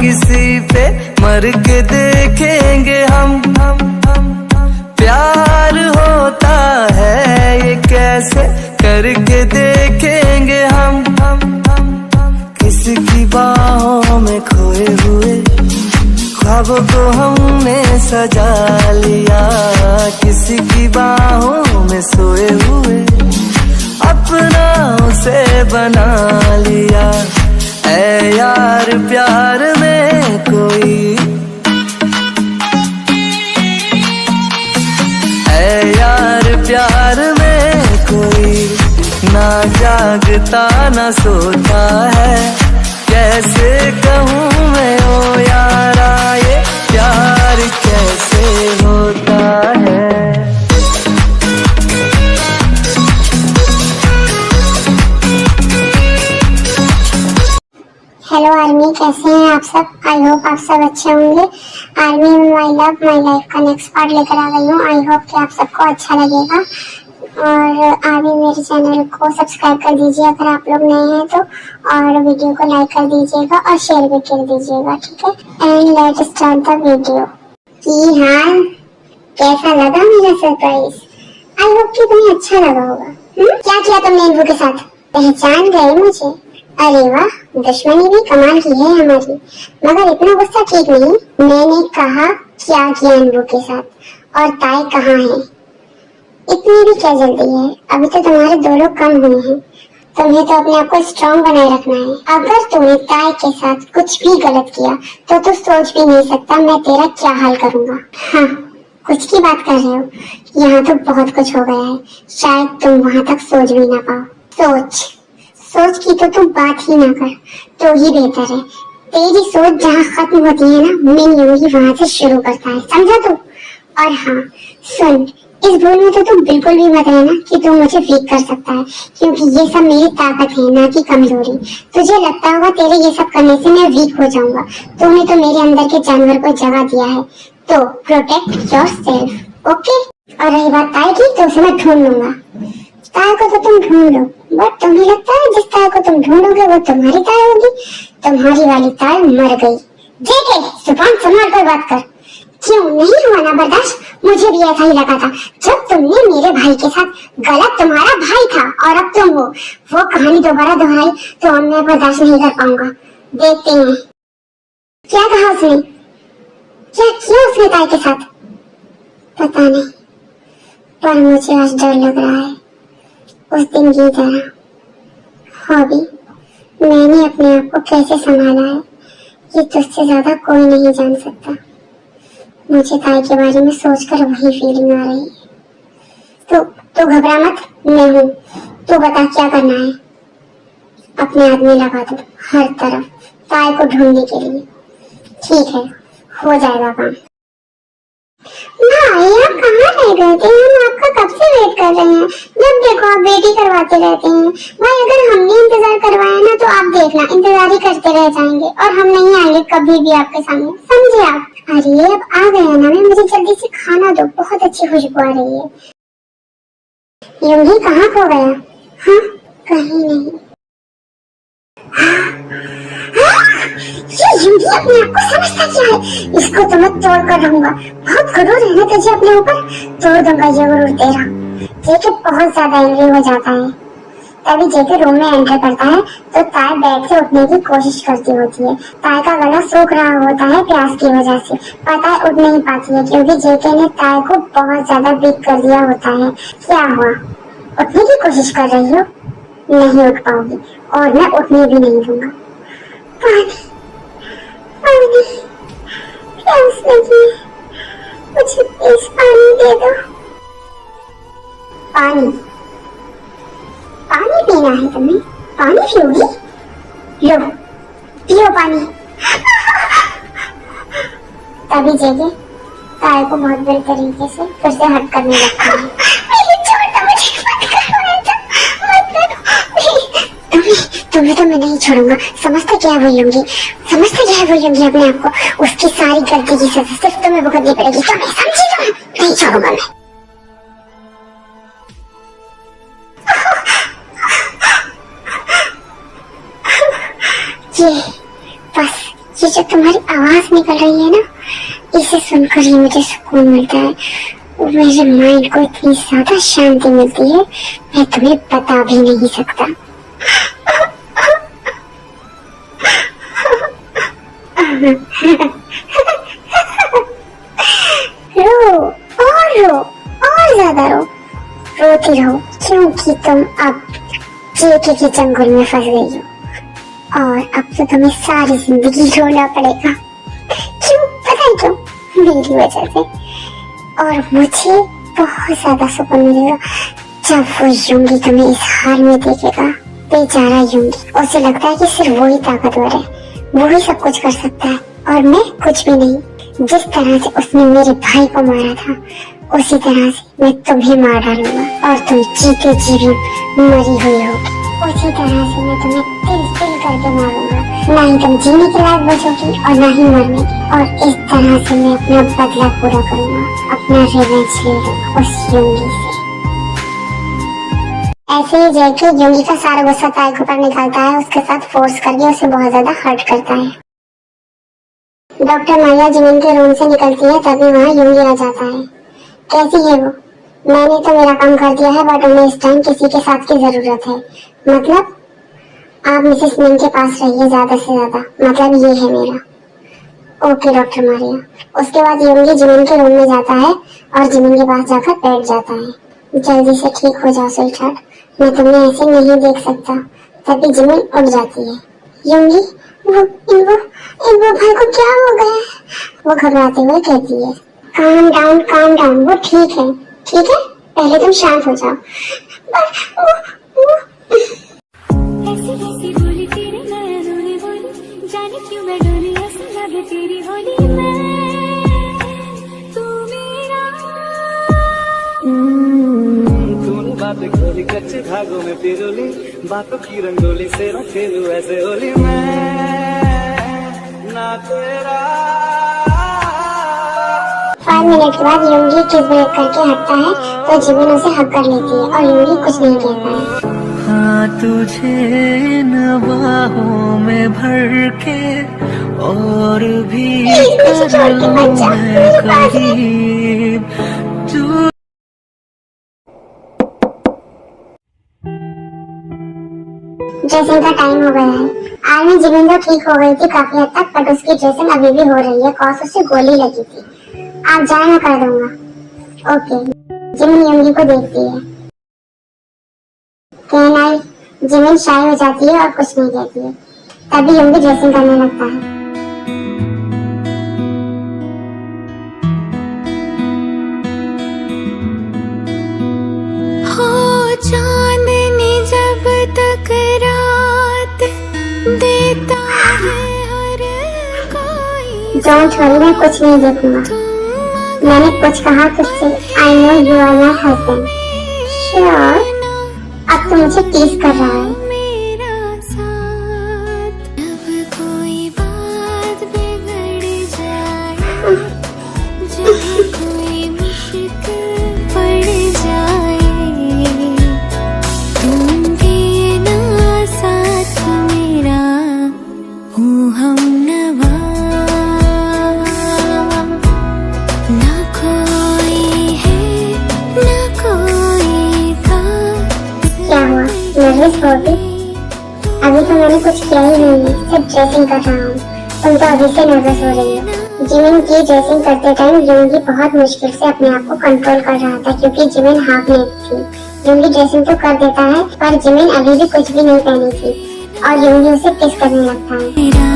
किसी पे मर के देखेंगे हम। प्यार होता है ये कैसे करके देखेंगे हम। किसी की बाहों में खोए हुए ख्वाबों को हमने सजा लिया। किसी की बाहों में सोए हुए अपना उसे बना लिया। ऐ यार प्यार में कोई, ऐ यार प्यार में कोई ना जागता ना सोता है। कैसे कहूँ मैं ओ यारा ये प्यार कैसे होता है। हेलो आर्मी, कैसे हैं आप सब? आई होप आप सब अच्छे होंगे। आर्मी में माई लव माई लाइफ का नेक्स्ट पार्ट लेकर आ गई हूँ। आई होप कि आप सबको अच्छा लगेगा और आर्मी मेरे चैनल को सब्सक्राइब कर दीजिए अगर आप लोग नए हैं तो, और वीडियो को लाइक कर दीजिएगा और शेयर भी कर दीजिएगा, ठीक है। And let's start the video. की हाल, कैसा लगा मेरा सरप्राइज? आई होप कि तुम्हें अच्छा लगा होगा। क्या किया तुमने इन्वो के साथ? पहचान गए मुझे? अरे वाह, दुश्मनी भी कमाल की है हमारी। मगर इतना गुस्सा ठीक नहीं। मैंने कहा क्या किया इन्वो के साथ, और ताई कहाँ है? इतनी भी क्या जल्दी है? अभी तो तुम्हारे 2 लोग कम हुए हैं। तुम्हें तो अपने आप को स्ट्रॉन्ग बनाए रखना है। अगर तूने ताई के साथ कुछ भी गलत किया तो तू सोच भी नहीं सकता मैं तेरा क्या हाल करूँगा। हाँ, कुछ की बात कर रहे हो? यहाँ तो बहुत कुछ हो गया है, शायद तुम वहाँ तक सोच भी ना पाओ। सोच की तो तू बात ही ना कर तो ही बेहतर है। तेरी सोच जहाँ खत्म होती है ना, मेरी उंगली वहाँ से शुरू करता है, समझा तू? और हाँ सुन, इस भूल में तो तू बिल्कुल भी मत रहना कि तू मुझे वीक कर सकता है, क्योंकि ये सब मेरी ताकत है ना कि कमजोरी। तुझे लगता होगा तेरे ये सब करने से मैं वीक हो जाऊंगा। तूने तो मेरे अंदर के जानवर को जगा दिया है, तो प्रोटेक्ट योरसेल्फ, ओके? और रही बात ताई की, तो उसे मैं ढूंढ लूंगा। ताई को तो तुम ढूंढ लो, बट तुम्हें लगता है जिस ताई को तुम ढूंढोगे वो तुम्हारी ताई होगी? तुम्हारी वाली ताई मर गई। जेके, जुबान संभाल कर बात कर। क्यों नहीं हुआ ना बर्दाश्त? मुझे भी ऐसा ही लगा था जब तुमने मेरे भाई के साथ गलत, तुम्हारा भाई था और अब तुम हो। वो कहानी दोबारा दोहराई तो अब मैं बर्दाश्त नहीं कर पाऊंगा। देखते हैं क्या कहा उसने, क्या किया उसने ताई के साथ। पता नहीं, पर मुझे आज डर लग रहा है उस दिन की तरह। हॉबी, मैंने अपने आप को कैसे संभाला है ये तुझसे ज्यादा कोई नहीं जान सकता। मुझे ताई के बारे में सोचकर वही फीलिंग आ रही है। तो घबरा मत, मैं हूँ। तू बता क्या करना है? अपने आदमी लगा दो हर तरफ ताई को ढूंढने के लिए। ठीक है, हो जाएगा काम। भाई आप कहाँ रह गए थे? हम आपका कब से वेट कर रहे हैं। जब देखो आप वेट ही करवाते रहते हैं। भाई अगर हमने इंतजार करवाया ना तो आप देखना इंतजार ही करते रह जाएंगे और हम नहीं आएंगे कभी भी आपके सामने, समझे आप? अरे अब आ गया ना मैं, मुझे जल्दी से खाना दो, बहुत अच्छी खुशबू आ रही है। यूंगी कहाँ खो गया? हाँ, कहीं नहीं। ये यूंगी अपने आप को समझता क्या है? इसको तो मैं तोड़ कर रहूंगा। बहुत गुरूर है ना तुझे अपने ऊपर, तोड़ दूंगा ये गुरूर तेरा। जेके बहुत ज्यादा एंग्री हो जाता है। तभी जेके रूम में एंटर करता है तो ताई बेड से उठने की कोशिश करती होती है। ताई का गला सूख रहा होता है प्यास की वजह से, पर ताई उठ नहीं पाती है क्योंकि जेके ने ताई को बहुत ज्यादा वीक कर दिया होता है। क्या हुआ? उठने की कोशिश कर रही हो? नहीं उठ पाओगी और मैं उठने भी नहीं दूंगा। पानी, पानी, प्यास लगी, मुझे प्लीज पानी दे दो। पानी, पानी पीना है तुम्हें? पानी पियोगी? लो, पियो पानी। तभी जेके ताई को बहुत बुरी तरीके से फिर से हट करने लगता है। तुम्हें तो मैं नहीं छोड़ूंगा, समझते क्या है वो यूंगी? समझते क्या है वो यूंगी अपने आप को? उसकी सारी गलती की सजा सिर्फ तुम्हें भुगतनी पड़ेगी, तुम्हें समझी? तुम्हें नहीं छोड़ूंगा मैं। ये बस ये जो तुम्हारी आवाज निकल रही है ना, इसे सुनकर ही मुझे सुकून मिलता है। मेरे माइंड को इतनी ज्यादा शांति मिलती है, मैं तुम्हें बता भी नहीं सकता। रो और ज्यादा रो, रोती रहो, क्योंकि तुम अब केके के चंगुल में फंस गई हो और अब तो तुम्हें सारी जिंदगी रोना पड़ेगा। क्यों? पता है क्यों? मेरी वजह से। और मुझे बहुत ज्यादा सुकून मिलेगा जब वो यूंगी तुम्हें इस हाल में देखेगा। बेचारा यूंगी, उसे लगता है कि सिर्फ वही ताकतवर है, वही सब कुछ कर सकता है और मैं कुछ भी नहीं। जिस तरह से उसने मेरे भाई को मारा था, उसी तरह से मैं तुम्हें मार डालूंगा और तुम जीते जी भी मरी हुई होगी। उसी तरह से मैं तुम्हें तिल करके मारूंगा, ना ही तुम जीने के लायक बचोगी और ना ही मरने की। और इस तरह से मैं अपना बदला पूरा करूंगा, अपना रिवेंज ले लूंगा उस यूंगी से। ऐसे ही जैकी यूंगी का सारा गुस्सा ताइको पर निकालता है, उसके साथ फोर्स करके उसे बहुत ज्यादा हर्ट करता है। डॉक्टर माया जिमिन के रूम से निकलती है, तभी वहाँ यूंगी आ जाता है। कैसी है वो? मैंने तो मेरा काम कर दिया है, बट उन्हें इस टाइम किसी के साथ की जरूरत है। मतलब आप मिसेस मिन के पास रहिए ज्यादा से ज्यादा, मतलब ये है मेरा। Okay doctor Maria. उसके बाद यूंगी जिमिन के रूम में जाता है और जिमिन के पास जाकर बैठ जाता है। जल्दी से ठीक हो जाओ स्वीटहार्ट, मैं तुम्हें ऐसे नहीं देख सकता। तभी जिमिन उठ जाती है। यूंगी, वो भाई को क्या हो गया है? वो घबराते हुए कहती है, काम डाउन, वो ठीक है, पहले तुम शांत हो जाओ। ऐसी बोली तेरे नयनों ने बोली, जाने क्यों मैं डोली, ऐसी लगे तेरी होली तू मेरा। तूने बातें खोली कच्चे धागों में पिरोली, बातों की रंगोली से न खेलूं ऐसे होली मैं ना तेरा। 5 मिनट के बाद यूंगी किस ब्रेक करके हटता है तो जिमिन उसे हक कर लेती है और यूंगी कुछ नहीं कहता है। हाँ तुझे न बाहों में भर के और भी करूं मैं करीब तू। ड्रेसिंग का टाइम हो गया है। आर्मी जिमिन तो ठीक हो गई थी काफी हद तक, बट उसकी ड्रेसिंग अभी भी हो रही है, कॉज उसे गोली लगी थी। आप जाए, मैं कर दूंगा। ओके। जिमिन यूंगी को देखती है। जिमिन शाय हो जाती है और कुछ नहीं कहती है। तभी यूंगी ड्रेसिंग करने लगता है। हो चांदनी जब तक रात देता है हर कोई। डोंट वरी, मैं कुछ नहीं देखूंगा। मैंने कुछ कहा तुझसे, I know you are my husband. Sure? अब तो मुझे टीज कर रहा है। मेरा साथ जब कोई बात बिगड़ जाए, जब कोई मुश्किल पड़ जाए, तुम भी ना साथ मेरा हूँ हम नवा। ना कोई है ना कोई था। क्या हुआ? नर्वस हो गई? अभी तो मैंने कुछ किया ही नहीं है, सिर्फ ड्रेसिंग कर रहा हूँ। तुम तो अभी से नर्वस हो रही हो। जिमिन की ड्रेसिंग करते टाइम यूंगी बहुत मुश्किल से अपने आप को कंट्रोल कर रहा था, क्योंकि जिमिन हाफ नेक थी। यूंगी ड्रेसिंग तो कर देता है, पर जिमिन अभी भी कुछ भी नहीं पहनी थी और यूंगी उसे किस करने लगता है। मेरा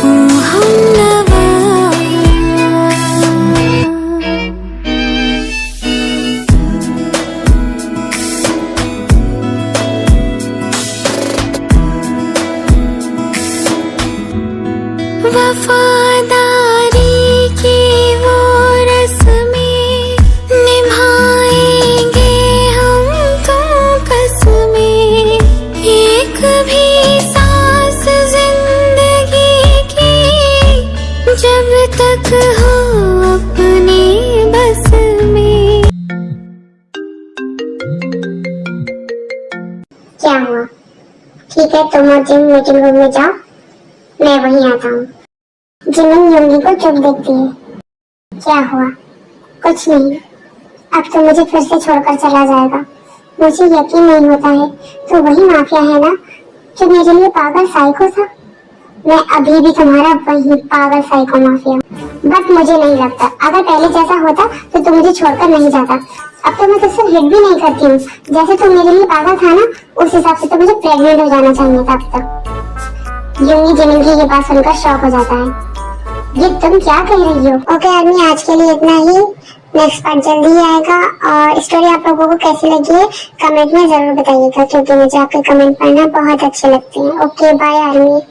हूँ हम नवा। वफादारी की वो रस्में निभाएंगे हम तुम कसमें। एक भी सांस जिंदगी की जब तक हो अपनी बस में। क्या हुआ? ठीक है, तुम और जिम मीटिंग रूम में जाओ, मैं वहीं आता हूँ। जिमिन युंगी को चुप देखती है। क्या हुआ? कुछ नहीं। अब तो मुझे फिर से छोड़कर चला जाएगा। मुझे यकीन नहीं होता है। तो वही माफिया है ना जो मेरे लिए पागल साइको था? मैं अभी भी तुम्हारा वही पागल साइको माफिया। बट मुझे नहीं लगता, अगर पहले जैसा होता तो तू मुझे छोड़कर नहीं जाता। अब तो मैं तुझसे हिट भी नहीं करती हूँ। जैसे तू मेरे लिए पागल था ना, उस हिसाब से तो मुझे प्रेग्नेंट हो जाना चाहिए था अब तक। युंगी जिमिन की ये बात सुनकर शॉक हो जाता है। ये तुम क्या कह रही हो? ओके आर्मी, आज के लिए इतना ही। नेक्स्ट पार्ट जल्दी ही आएगा। और स्टोरी आप लोगों को कैसी लगी है कमेंट में जरूर बताइएगा, क्योंकि मुझे आपके कमेंट पढ़ना बहुत अच्छे लगते हैं। Okay bye army.